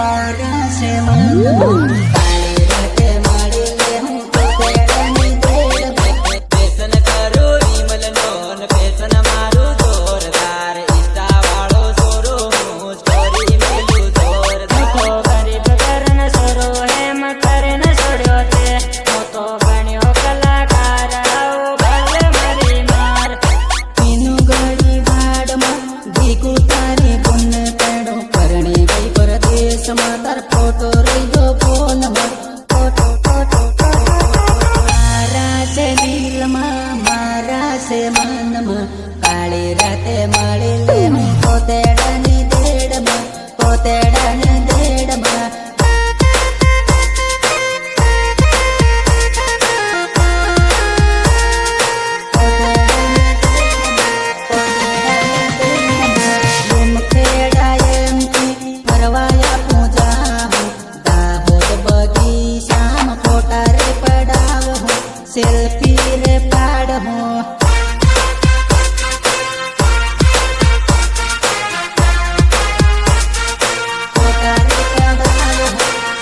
मारा से मन काली राते मारी ले हूँ तो तेरानी तेड़ पेसन करो विमल नोन पेसन मारू जोरदार इष्टा वाळो सोरो हूँ स्टोरी मेलू जोरदार तो गरीब करन सोरो हेम करन सोड्यो ते હું તો બન્યો કલાકાર આવો ભલે મારી માર तीनों गड़ी भाड़ में भीगू तारी पुन पेड़ो करने गई परदेश में तार फोटो रही दो फोन में फोटो फोटो मारा से दिल में मारा से मन में काली राते मળી ले मैं પોતેડાની દેડ में પોતેડાની દેડ में सेल्फी रे पाड़ हो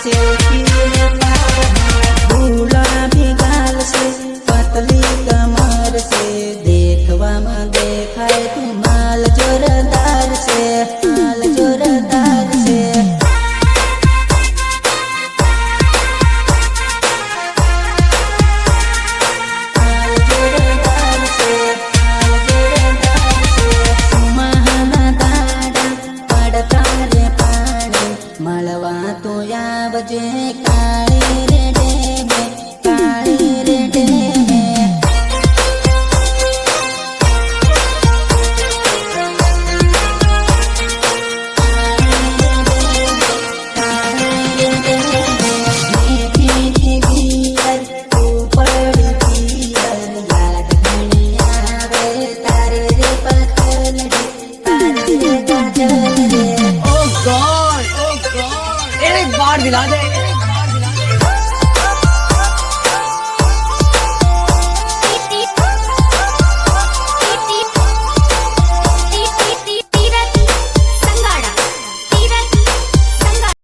सेल्फी रे पाड़ हो भूला भी गाल से पतली कमर से देखवा में देखाए तू माल जोरदार से माल जोरदार से મળવા તો આવજે કાળી રે ડેમે કાળી રે ડેમે एक बार दिला दे।